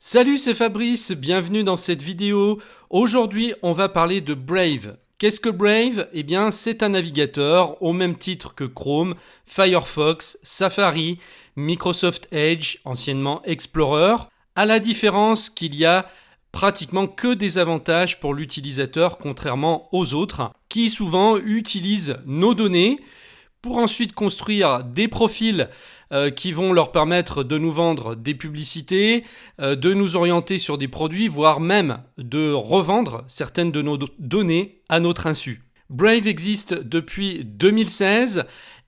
Salut, c'est Fabrice, bienvenue dans cette vidéo. Aujourd'hui, on va parler de Brave. Qu'est-ce que Brave? Eh bien, c'est un navigateur au même titre que Chrome, Firefox, Safari, Microsoft Edge, anciennement Explorer, à la différence qu'il y a pratiquement que des avantages pour l'utilisateur contrairement aux autres qui souvent utilisent nos données pour ensuite construire des profils qui vont leur permettre de nous vendre des publicités, de nous orienter sur des produits, voire même de revendre certaines de nos données à notre insu. Brave existe depuis 2016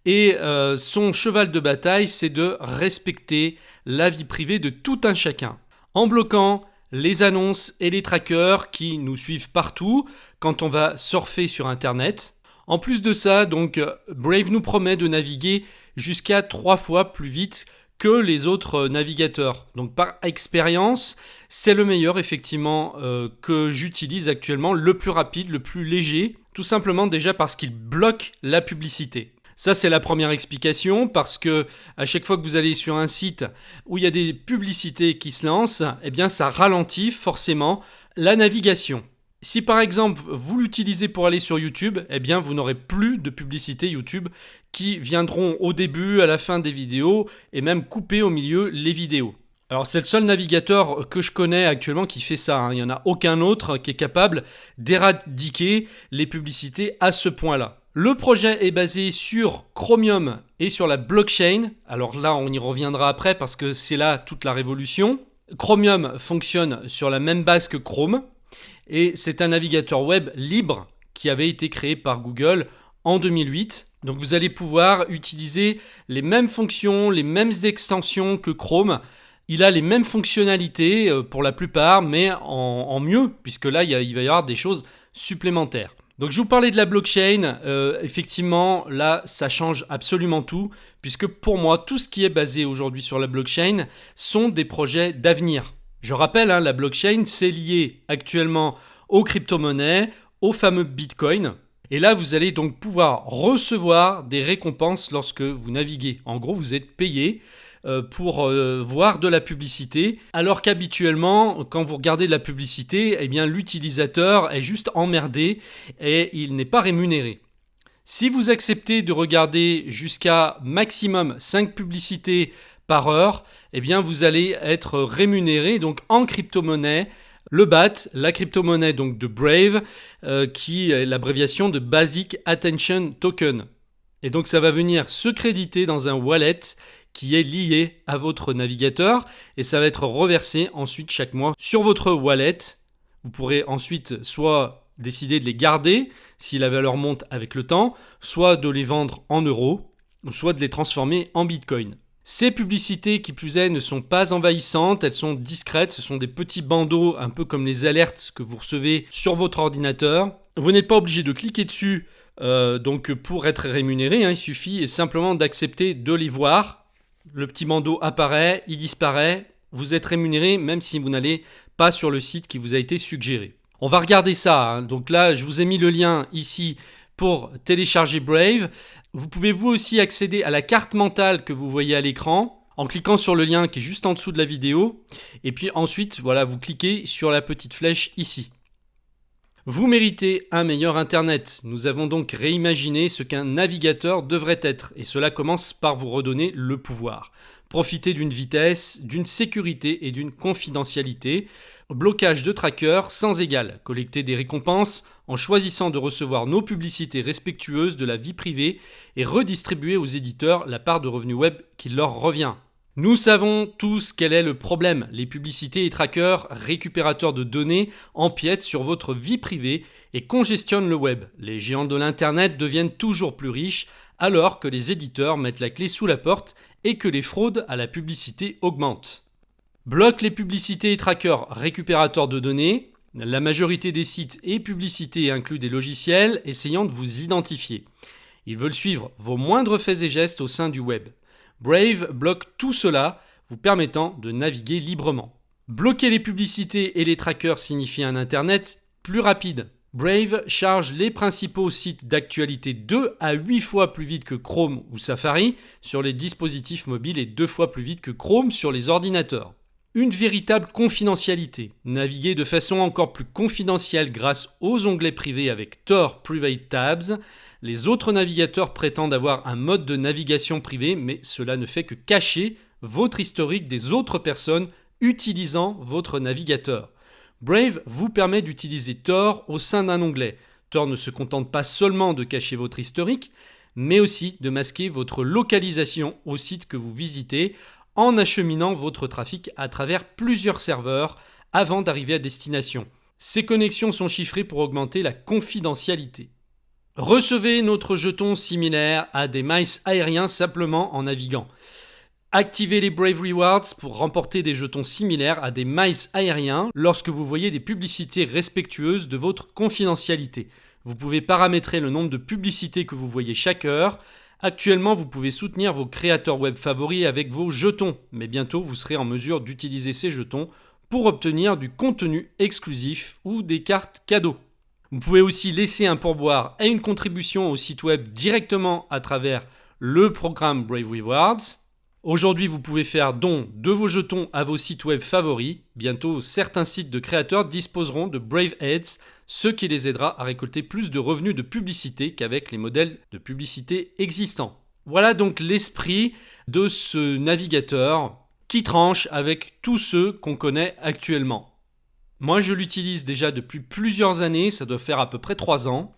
et son cheval de bataille, c'est de respecter la vie privée de tout un chacun, en bloquant les annonces et les trackers qui nous suivent partout quand on va surfer sur Internet. En plus de ça, donc, Brave nous promet de naviguer jusqu'à 3 fois plus vite que les autres navigateurs. Donc par expérience, c'est le meilleur effectivement que j'utilise actuellement, le plus rapide, le plus léger, tout simplement déjà parce qu'il bloque la publicité. Ça, c'est la première explication, parce que à chaque fois que vous allez sur un site où il y a des publicités qui se lancent, eh bien ça ralentit forcément la navigation. Si par exemple vous l'utilisez pour aller sur YouTube, eh bien vous n'aurez plus de publicités YouTube qui viendront au début, à la fin des vidéos et même couper au milieu les vidéos. Alors c'est le seul navigateur que je connais actuellement qui fait ça, Il n'y en a aucun autre qui est capable d'éradiquer les publicités à ce point-là. Le projet est basé sur Chromium et sur la blockchain. Alors là, on y reviendra après parce que c'est là toute la révolution. Chromium fonctionne sur la même base que Chrome. Et c'est un navigateur web libre qui avait été créé par Google en 2008. Donc vous allez pouvoir utiliser les mêmes fonctions, les mêmes extensions que Chrome. Il a les mêmes fonctionnalités pour la plupart, mais en mieux, puisque là, il va y avoir des choses supplémentaires. Donc je vous parlais de la blockchain. Effectivement, là, ça change absolument tout, puisque pour moi, tout ce qui est basé aujourd'hui sur la blockchain sont des projets d'avenir. Je rappelle, la blockchain, c'est lié actuellement aux crypto-monnaies, au fameux Bitcoin. Et là, vous allez donc pouvoir recevoir des récompenses lorsque vous naviguez. En gros, vous êtes payé pour voir de la publicité, alors qu'habituellement, quand vous regardez de la publicité, eh bien, l'utilisateur est juste emmerdé et il n'est pas rémunéré. Si vous acceptez de regarder jusqu'à maximum 5 publicités par heure, eh bien vous allez être rémunéré donc en crypto-monnaie, le BAT, la crypto-monnaie donc de Brave, qui est l'abréviation de Basic Attention Token. Et donc ça va venir se créditer dans un wallet qui est lié à votre navigateur et ça va être reversé ensuite chaque mois sur votre wallet. Vous pourrez ensuite soit décider de les garder si la valeur monte avec le temps, soit de les vendre en euros, ou soit de les transformer en bitcoin. Ces publicités, qui plus est, ne sont pas envahissantes, elles sont discrètes, ce sont des petits bandeaux, un peu comme les alertes que vous recevez sur votre ordinateur. Vous n'êtes pas obligé de cliquer dessus donc pour être rémunéré, il suffit simplement d'accepter de les voir. Le petit bandeau apparaît, il disparaît, vous êtes rémunéré même si vous n'allez pas sur le site qui vous a été suggéré. On va regarder ça, donc là je vous ai mis le lien ici pour télécharger Brave. Vous pouvez vous aussi accéder à la carte mentale que vous voyez à l'écran en cliquant sur le lien qui est juste en dessous de la vidéo. Et puis ensuite, voilà, vous cliquez sur la petite flèche ici. Vous méritez un meilleur Internet. Nous avons donc réimaginé ce qu'un navigateur devrait être. Et cela commence par vous redonner le pouvoir. Profitez d'une vitesse, d'une sécurité et d'une confidentialité. Blocage de trackers sans égal. Collectez des récompenses en choisissant de recevoir nos publicités respectueuses de la vie privée et redistribuer aux éditeurs la part de revenus web qui leur revient. Nous savons tous quel est le problème. Les publicités et trackers récupérateurs de données empiètent sur votre vie privée et congestionnent le web. Les géants de l'Internet deviennent toujours plus riches alors que les éditeurs mettent la clé sous la porte et que les fraudes à la publicité augmentent. Bloque les publicités et trackers récupérateurs de données. La majorité des sites et publicités incluent des logiciels essayant de vous identifier. Ils veulent suivre vos moindres faits et gestes au sein du web. Brave bloque tout cela, vous permettant de naviguer librement. Bloquer les publicités et les trackers signifie un Internet plus rapide. Brave charge les principaux sites d'actualité 2 à 8 fois plus vite que Chrome ou Safari sur les dispositifs mobiles et 2 fois plus vite que Chrome sur les ordinateurs. une véritable confidentialité. Naviguez de façon encore plus confidentielle grâce aux onglets privés avec Tor Private Tabs. Les autres navigateurs prétendent avoir un mode de navigation privé, mais cela ne fait que cacher votre historique des autres personnes utilisant votre navigateur. Brave vous permet d'utiliser Tor au sein d'un onglet. Tor ne se contente pas seulement de cacher votre historique, mais aussi de masquer votre localisation au site que vous visitez en acheminant votre trafic à travers plusieurs serveurs avant d'arriver à destination. Ces connexions sont chiffrées pour augmenter la confidentialité. Recevez notre jeton similaire à des miles aériens simplement en naviguant. Activez les Brave Rewards pour remporter des jetons similaires à des miles aériens lorsque vous voyez des publicités respectueuses de votre confidentialité. Vous pouvez paramétrer le nombre de publicités que vous voyez chaque heure. Actuellement, vous pouvez soutenir vos créateurs web favoris avec vos jetons, mais bientôt vous serez en mesure d'utiliser ces jetons pour obtenir du contenu exclusif ou des cartes cadeaux. Vous pouvez aussi laisser un pourboire et une contribution au site web directement à travers le programme Brave Rewards. Aujourd'hui, vous pouvez faire don de vos jetons à vos sites web favoris. Bientôt, certains sites de créateurs disposeront de Brave Ads, ce qui les aidera à récolter plus de revenus de publicité qu'avec les modèles de publicité existants. Voilà donc l'esprit de ce navigateur qui tranche avec tous ceux qu'on connaît actuellement. Moi, je l'utilise déjà depuis plusieurs années, ça doit faire à peu près 3 ans.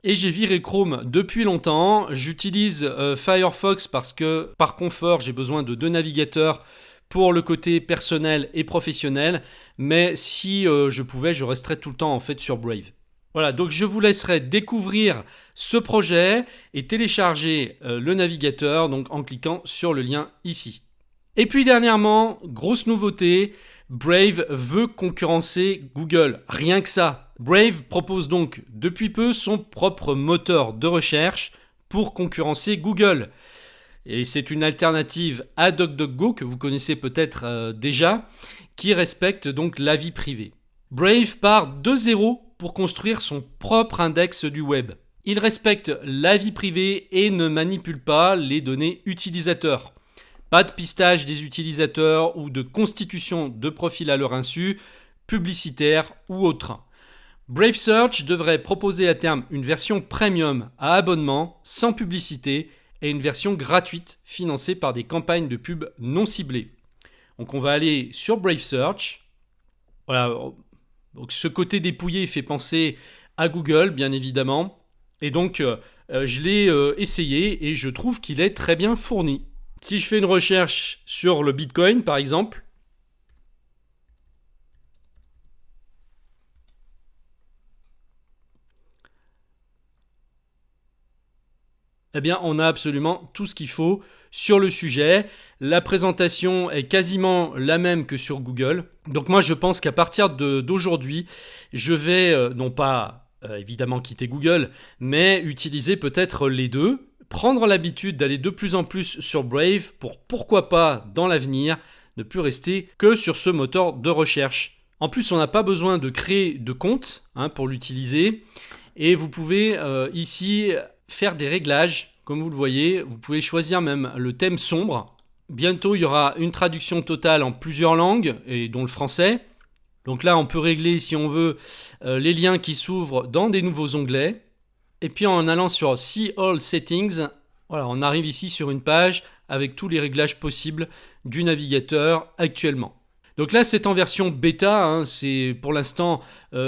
Et j'ai viré Chrome depuis longtemps. J'utilise Firefox parce que par confort, j'ai besoin de 2 navigateurs pour le côté personnel et professionnel. Mais si je pouvais, je resterais tout le temps en fait sur Brave. Voilà, donc je vous laisserai découvrir ce projet et télécharger le navigateur donc en cliquant sur le lien ici. Et puis dernièrement, grosse nouveauté, Brave veut concurrencer Google. Rien que ça. Brave propose donc depuis peu son propre moteur de recherche pour concurrencer Google. Et c'est une alternative à DuckDuckGo que vous connaissez peut-être déjà, qui respecte donc la vie privée. Brave part de zéro pour construire son propre index du web. Il respecte la vie privée et ne manipule pas les données utilisateurs. Pas de pistage des utilisateurs ou de constitution de profil à leur insu, publicitaire ou autre. Brave Search devrait proposer à terme une version premium à abonnement, sans publicité, et une version gratuite financée par des campagnes de pub non ciblées. Donc on va aller sur Brave Search. Voilà. Donc ce côté dépouillé fait penser à Google, bien évidemment. Et donc je l'ai essayé et je trouve qu'il est très bien fourni. Si je fais une recherche sur le Bitcoin, par exemple, eh bien, on a absolument tout ce qu'il faut sur le sujet. La présentation est quasiment la même que sur Google. Donc moi, je pense qu'à partir d'aujourd'hui, je vais, non pas évidemment quitter Google, mais utiliser peut-être les deux, prendre l'habitude d'aller de plus en plus sur Brave pour, pourquoi pas, dans l'avenir, ne plus rester que sur ce moteur de recherche. En plus, on n'a pas besoin de créer de compte pour l'utiliser. Et vous pouvez ici faire des réglages, comme vous le voyez. Vous pouvez choisir même le thème sombre. Bientôt, il y aura une traduction totale en plusieurs langues, et dont le français. Donc là, on peut régler, si on veut, les liens qui s'ouvrent dans des nouveaux onglets. Et puis en allant sur See All Settings, voilà, on arrive ici sur une page avec tous les réglages possibles du navigateur actuellement. Donc là, c'est en version bêta, c'est pour l'instant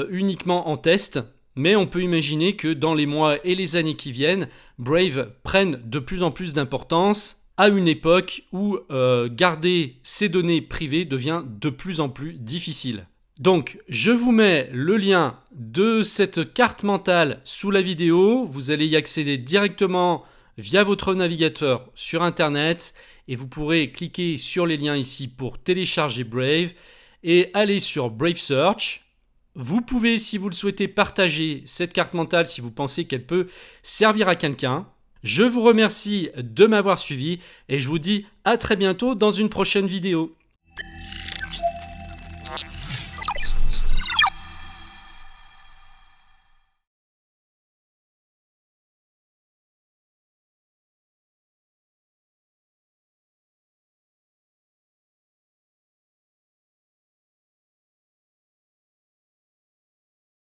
uniquement en test. Mais on peut imaginer que dans les mois et les années qui viennent, Brave prenne de plus en plus d'importance à une époque où garder ces données privées devient de plus en plus difficile. Donc, je vous mets le lien de cette carte mentale sous la vidéo. Vous allez y accéder directement via votre navigateur sur Internet et vous pourrez cliquer sur les liens ici pour télécharger Brave et aller sur Brave Search. Vous pouvez, si vous le souhaitez, partager cette carte mentale si vous pensez qu'elle peut servir à quelqu'un. Je vous remercie de m'avoir suivi et je vous dis à très bientôt dans une prochaine vidéo.